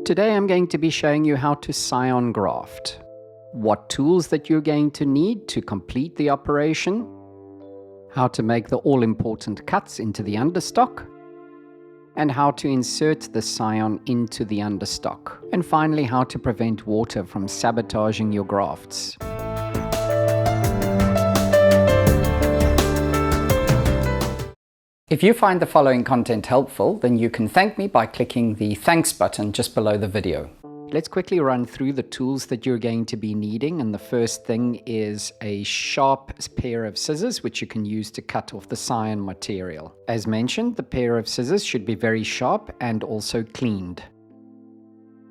Today I'm going to be showing you how to Scion graft, what tools that you're going to need to complete the operation, how to make the all-important cuts into the understock, and how to insert the Scion into the understock, and finally how to prevent water from sabotaging your grafts. If you find the following content helpful, then you can thank me by clicking the thanks button just below the video. Let's quickly run through the tools that you're going to be needing, and the first thing is a sharp pair of scissors which you can use to cut off the Scion material. As mentioned, the pair of scissors should be very sharp and also cleaned.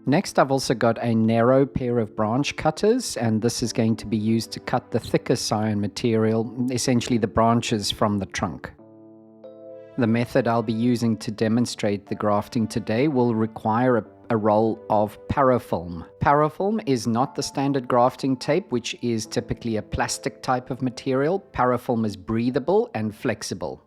Next, I've also got a narrow pair of branch cutters, and this is going to be used to cut the thicker Scion material, essentially the branches from the trunk. The method I'll be using to demonstrate the grafting today will require a roll of parafilm. Parafilm is not the standard grafting tape, which is typically a plastic type of material. Parafilm is breathable and flexible.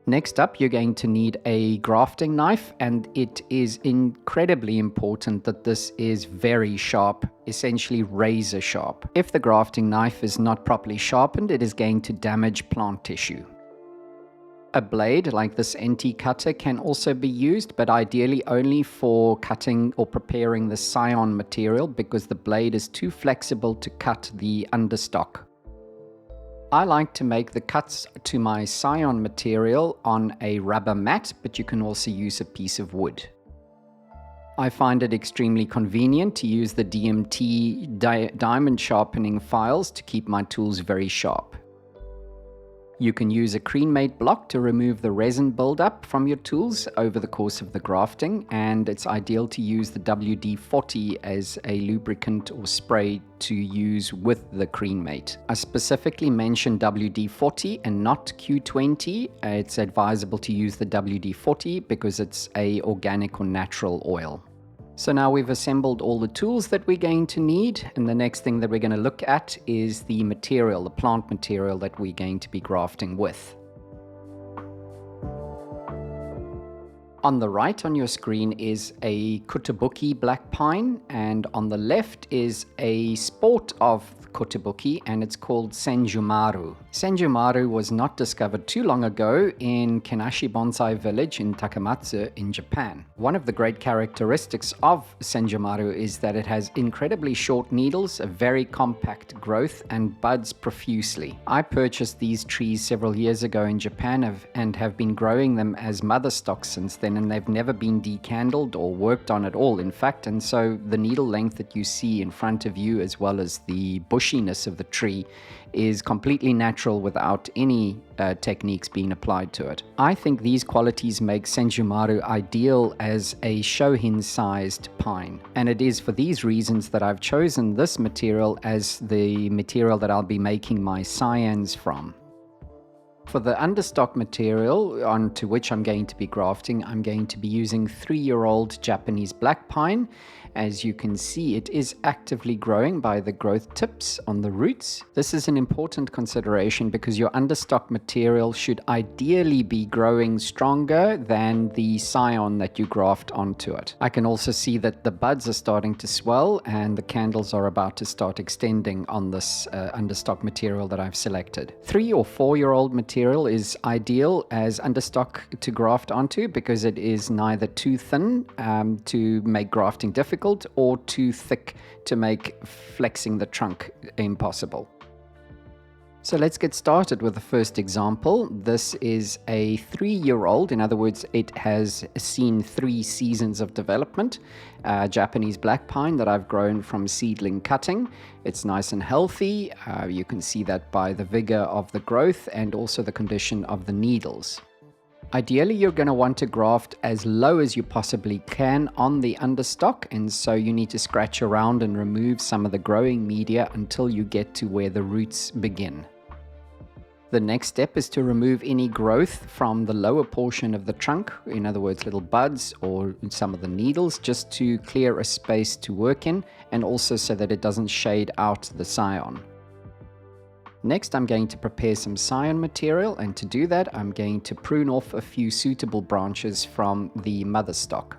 Next up, you're going to need a grafting knife, and it is incredibly important that this is very sharp, essentially razor sharp. If the grafting knife is not properly sharpened, it is going to damage plant tissue. A blade like this NT cutter can also be used, but ideally only for cutting or preparing the Scion material because the blade is too flexible to cut the understock. I like to make the cuts to my Scion material on a rubber mat, but you can also use a piece of wood. I find it extremely convenient to use the DMT diamond sharpening files to keep my tools very sharp. You can use a cremate block to remove the resin buildup from your tools over the course of the grafting, and it's ideal to use the WD-40 as a lubricant or spray to use with the cremate. I specifically mentioned WD-40 and not Q20. It's advisable to use the WD-40 because it's a organic or natural oil. So now we've assembled all the tools that we're going to need, and the next thing that we're going to look at is the material, the plant material that we're going to be grafting with. On the right on your screen is a Kotobuki black pine, and on the left is a sport of Kotobuki, and it's called Senjumaru. Senjumaru was not discovered too long ago in Kenashi Bonsai Village in Takamatsu in Japan. One of the great characteristics of Senjumaru is that it has incredibly short needles, a very compact growth, and buds profusely. I purchased these trees several years ago in Japan and have been growing them as mother stock since then, and they've never been decandled or worked on at all, in fact, and so the needle length that you see in front of you, as well as the bushiness of the tree, is completely natural without any techniques being applied to it. I think these qualities make Senjumaru ideal as a shohin-sized pine, and it is for these reasons that I've chosen this material as the material that I'll be making my Scions from. For the understock material onto which I'm going to be grafting, I'm going to be using 3-year-old Japanese black pine. As you can see, it is actively growing by the growth tips on the roots. This is an important consideration because your understock material should ideally be growing stronger than the Scion that you graft onto it. I can also see that the buds are starting to swell and the candles are about to start extending on this understock material that I've selected. 3 or 4-year-old material is ideal as understock to graft onto because it is neither too thin to make grafting difficult or too thick to make flexing the trunk impossible. So let's get started with the first example. This is a 3-year-old, in other words, it has seen 3 seasons of development, Japanese black pine that I've grown from seedling cutting. It's nice and healthy. You can see that by the vigor of the growth and also the condition of the needles. Ideally, you're going to want to graft as low as you possibly can on the understock, and so you need to scratch around and remove some of the growing media until you get to where the roots begin. The next step is to remove any growth from the lower portion of the trunk, in other words, little buds or some of the needles, just to clear a space to work in, and also so that it doesn't shade out the Scion. Next, I'm going to prepare some Scion material, and to do that, I'm going to prune off a few suitable branches from the mother stock.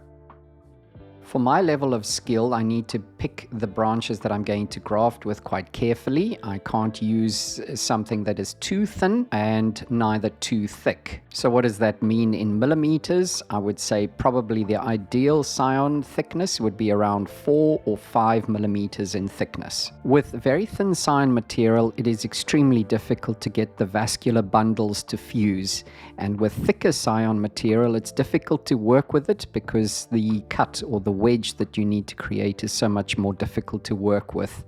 For my level of skill, I need to pick the branches that I'm going to graft with quite carefully. I can't use something that is too thin and neither too thick. So what does that mean in millimeters? I would say probably the ideal Scion thickness would be around 4 or 5 millimeters in thickness. With very thin Scion material, it is extremely difficult to get the vascular bundles to fuse. And with thicker Scion material, it's difficult to work with it because the cut or the wedge that you need to create is so much more difficult to work with.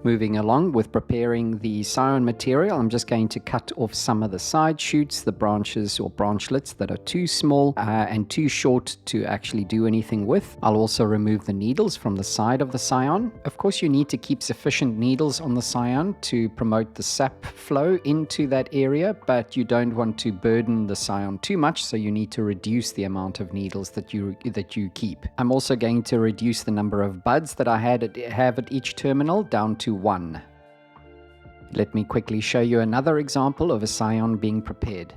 Moving along with preparing the Scion material, I'm just going to cut off some of the side shoots, the branches or branchlets that are too small and too short to actually do anything with. I'll also remove the needles from the side of the Scion. Of course, you need to keep sufficient needles on the Scion to promote the sap flow into that area, but you don't want to burden the Scion too much, so you need to reduce the amount of needles that you keep. I'm also going to reduce the number of buds that I have at each terminal down to 1. Let me quickly show you another example of a Scion being prepared.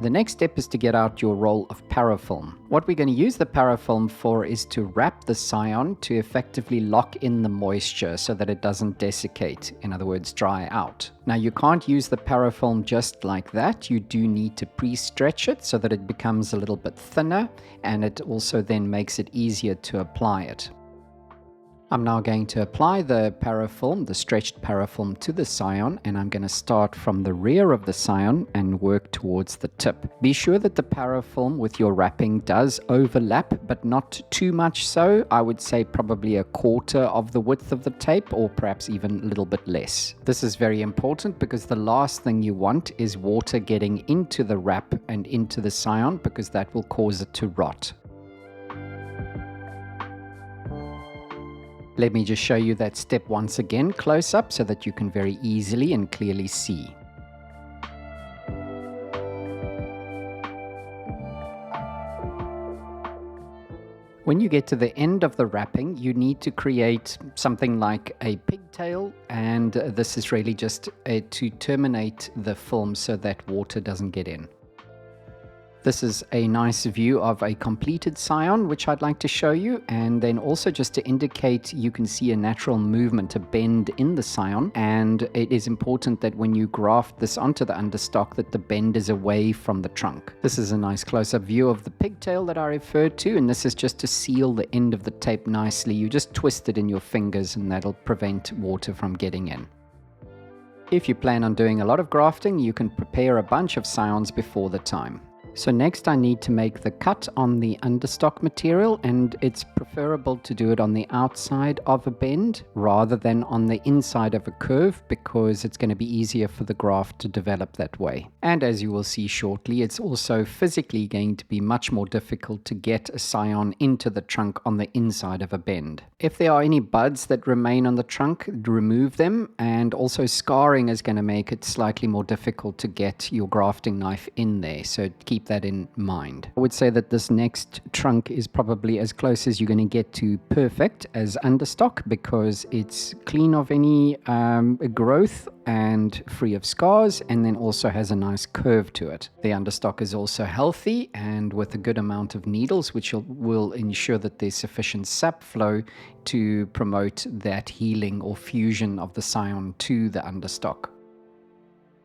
The next step is to get out your roll of parafilm. What we're going to use the parafilm for is to wrap the Scion to effectively lock in the moisture so that it doesn't desiccate, in other words, dry out. Now you can't use the parafilm just like that. You do need to pre-stretch it so that it becomes a little bit thinner, and it also then makes it easier to apply it. I'm now going to apply the parafilm, the stretched parafilm, to the Scion, and I'm going to start from the rear of the Scion and work towards the tip. Be sure that the parafilm with your wrapping does overlap, but not too much so. I would say probably a quarter of the width of the tape, or perhaps even a little bit less. This is very important because the last thing you want is water getting into the wrap and into the Scion, because that will cause it to rot. Let me just show you that step once again close up so that you can very easily and clearly see. When you get to the end of the wrapping, you need to create something like a pigtail, and this is really just to terminate the film so that water doesn't get in. This is a nice view of a completed Scion, which I'd like to show you, and then also just to indicate you can see a natural movement, a bend in the Scion, and it is important that when you graft this onto the understock that the bend is away from the trunk. This is a nice close-up view of the pigtail that I referred to, and this is just to seal the end of the tape nicely. You just twist it in your fingers and that'll prevent water from getting in. If you plan on doing a lot of grafting, you can prepare a bunch of Scions before the time. So next I need to make the cut on the understock material, and it's preferable to do it on the outside of a bend rather than on the inside of a curve, because it's going to be easier for the graft to develop that way. And as you will see shortly, it's also physically going to be much more difficult to get a Scion into the trunk on the inside of a bend. If there are any buds that remain on the trunk, remove them, and also scarring is going to make it slightly more difficult to get your grafting knife in there, so keep that in mind. I would say that this next trunk is probably as close as you're going to get to perfect as understock, because it's clean of any growth and free of scars, and then also has a nice curve to it. The understock is also healthy and with a good amount of needles, which will ensure that there's sufficient sap flow to promote that healing or fusion of the Scion to the understock.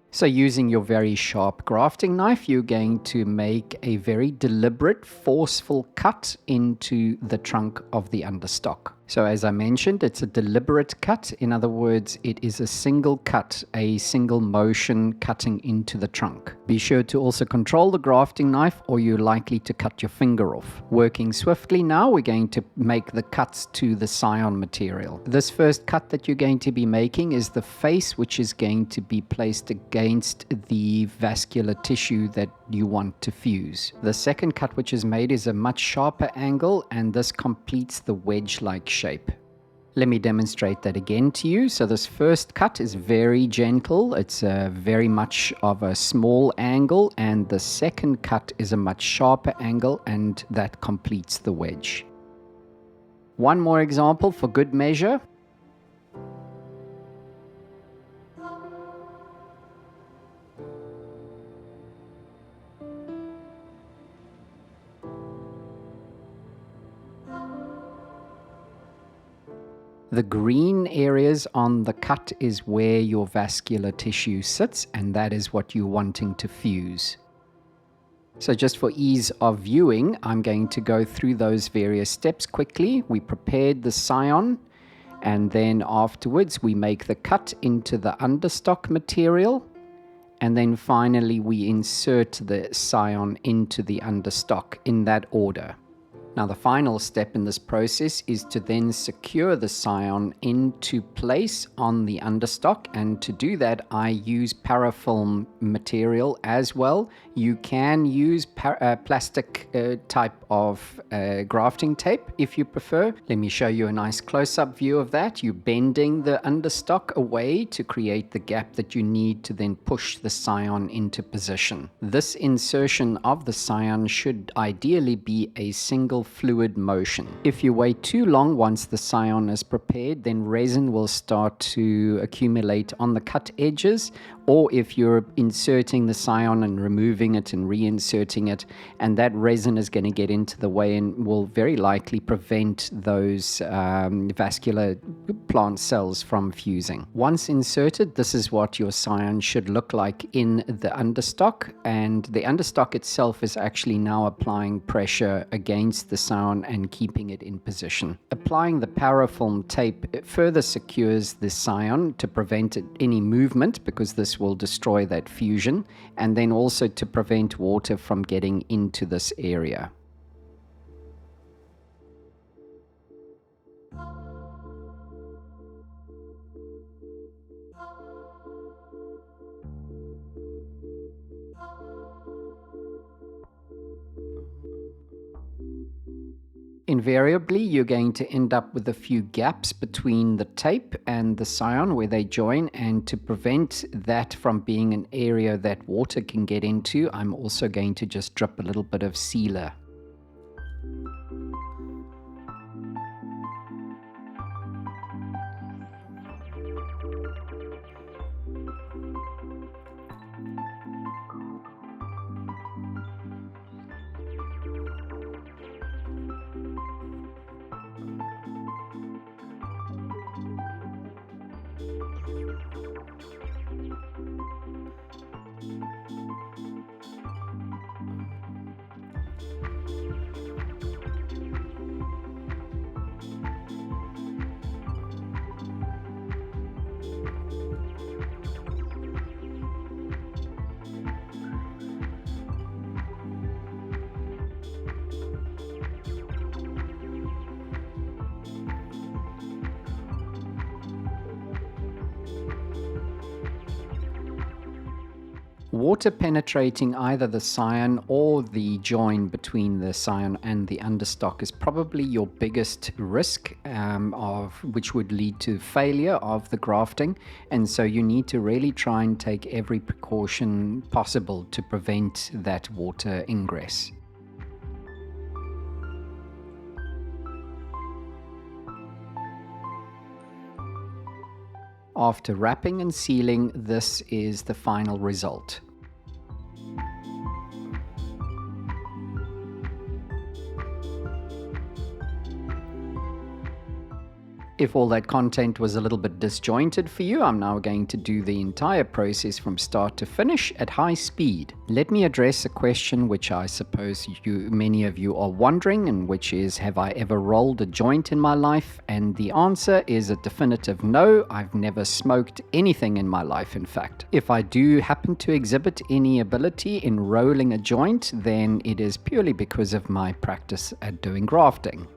So using your very sharp grafting knife, you're going to make a very deliberate, forceful cut into the trunk of the understock. So as I mentioned, it's a deliberate cut. In other words, it is a single cut, a single motion cutting into the trunk. Be sure to also control the grafting knife, or you're likely to cut your finger off. Working swiftly now, we're going to make the cuts to the Scion material. This first cut that you're going to be making is the face, which is going to be placed against the vascular tissue that you want to fuse. The second cut which is made is a much sharper angle, and this completes the wedge-like shape. Let me demonstrate that again to you. So this first cut is very gentle. It's very much of a small angle, and the second cut is a much sharper angle, and that completes the wedge. One more example for good measure. The green areas on the cut is where your vascular tissue sits, and that is what you're wanting to fuse. So just for ease of viewing, I'm going to go through those various steps quickly. We prepared the Scion, and then afterwards we make the cut into the understock material, and then finally we insert the Scion into the understock in that order. Now the final step in this process is to then secure the Scion into place on the understock, and to do that I use parafilm material as well. You can use plastic type of grafting tape if you prefer. Let me show you a nice close-up view of that. You're bending the understock away to create the gap that you need to then push the Scion into position. This insertion of the Scion should ideally be a single fluid motion. If you wait too long once the Scion is prepared, then resin will start to accumulate on the cut edges, or if you're inserting the Scion and removing it and reinserting it, and that resin is going to get into the way and will very likely prevent those vascular plant cells from fusing. Once inserted, this is what your Scion should look like in the understock, and the understock itself is actually now applying pressure against the Scion and keeping it in position. Applying the parafilm tape further secures the Scion to prevent any movement, because this will destroy that fusion, and then also to prevent water from getting into this area. Invariably, you're going to end up with a few gaps between the tape and the Scion where they join, and to prevent that from being an area that water can get into, I'm also going to just drip a little bit of sealer. Water penetrating either the Scion or the join between the Scion and the understock is probably your biggest risk, which would lead to failure of the grafting, and so you need to really try and take every precaution possible to prevent that water ingress. After wrapping and sealing, this is the final result. If all that content was a little bit disjointed for you, I'm now going to do the entire process from start to finish at high speed. Let me address a question which I suppose many of you are wondering, and which is, have I ever rolled a joint in my life? And the answer is a definitive no. I've never smoked anything in my life, in fact. If I do happen to exhibit any ability in rolling a joint, then it is purely because of my practice at doing grafting.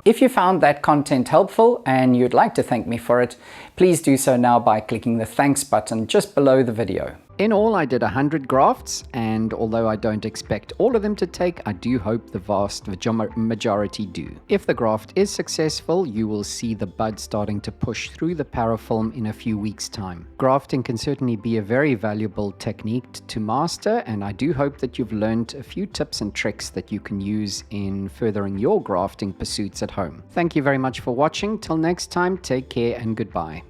If you found that content helpful and you'd like to thank me for it, please do so now by clicking the thanks button just below the video. In all, I did 100 grafts, and although I don't expect all of them to take, I do hope the vast majority do. If the graft is successful, you will see the bud starting to push through the parafilm in a few weeks' time. Grafting can certainly be a very valuable technique to master, and I do hope that you've learned a few tips and tricks that you can use in furthering your grafting pursuits at home. Thank you very much for watching. Till next time, take care and goodbye.